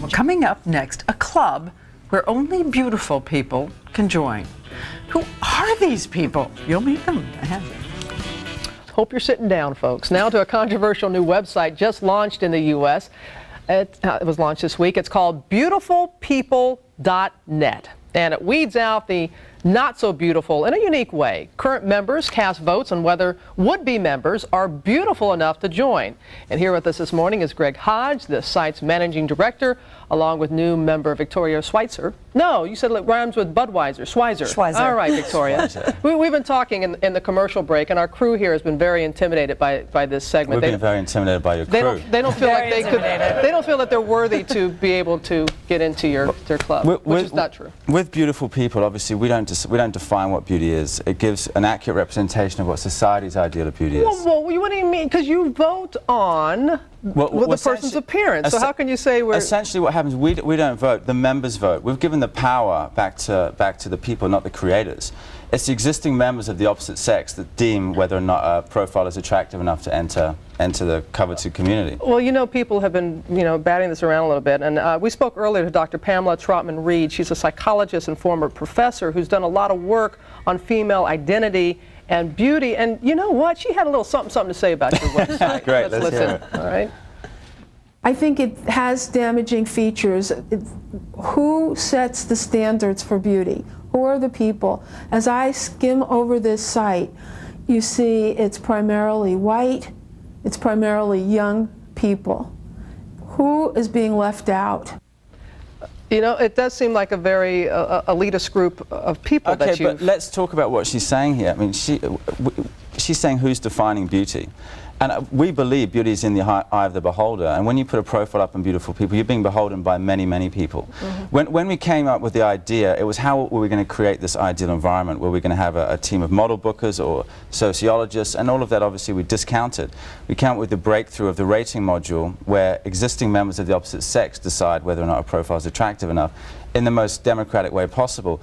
Well, coming up next, a club where only beautiful people can join. Who are these people? You'll meet them ahead. Hope you're sitting down, folks. Now to a controversial new website just launched in the U.S. It was launched this week. It's called BeautifulPeople.net, and it weeds out the not so beautiful in a unique way. Current members cast votes on whether would-be members are beautiful enough to join. And here with us this morning is Greg Hodge, the site's managing director, along with new member Victoria Schweitzer. No, you said it rhymes with Budweiser. Schweizer. All right, Victoria. We've been talking in the commercial break, and our crew here has been very intimidated by this segment. We've been very intimidated by your crew. They don't feel like they could. They don't feel that they're worthy to be able to get into their club, which is not true. With Beautiful People, obviously, we don't define what beauty is. It gives an accurate representation of what society's ideal of beauty is. Well, what do you mean? Because you vote on the person's appearance. So how can you say we're... Essentially what happens, we don't vote, the members vote. We've given the power back to the people, not the creators. It's the existing members of the opposite sex that deem whether or not a profile is attractive enough to enter the coveted community. Well, you know, people have been, batting this around a little bit, and we spoke earlier to Dr. Pamela Trotman-Reed. She's a psychologist and former professor who's done a lot of work on female identity and beauty, and you know what? She had a little something to say about your website. Great, let's listen. hear it. All right. I think it has damaging features. Who sets the standards for beauty? Who are the people? As I skim over this site, you see it's primarily white, it's primarily young people. Who is being left out? You know, it does seem like a very elitist group of people that you've... Okay, but let's talk about what she's saying here. I mean, she's saying who's defining beauty. And we believe beauty is in the eye of the beholder. And when you put a profile up on Beautiful People, you're being beholden by many, many people. Mm-hmm. When we came up with the idea, it was how were we going to create this ideal environment where we're going to have a team of model bookers or sociologists, and all of that obviously we discounted. We came up with the breakthrough of the rating module where existing members of the opposite sex decide whether or not a profile is attractive enough in the most democratic way possible.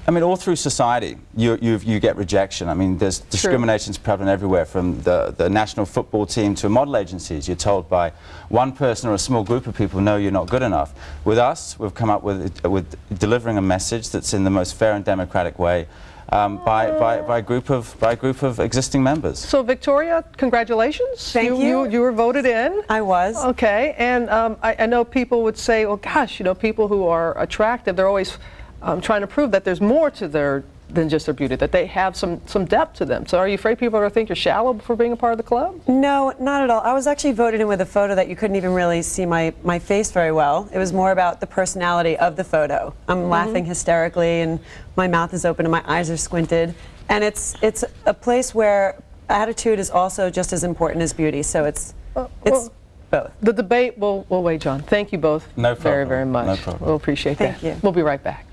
I mean, all through society, you get rejection. I mean, there's discrimination's prevalent everywhere, from the national football team to model agencies. You're told by one person or a small group of people, no, you're not good enough. With us, we've come up with delivering a message that's in the most fair and democratic way by a group of existing members. So, Victoria, congratulations. Thank you. You were voted in. I was. Okay, and I know people would say, well, gosh, people who are attractive, they're always trying to prove that there's more to than just their beauty, that they have some depth to them. So are you afraid people are going to think you're shallow for being a part of the club? No, not at all. I was actually voted in with a photo that you couldn't even really see my face very well. It was more about the personality of the photo. I'm laughing hysterically, and my mouth is open and my eyes are squinted. And it's a place where attitude is also just as important as beauty. So it's both. The debate will wait, John. Thank you both No problem. very, very much. No problem. We'll appreciate that. Thank you. We'll be right back.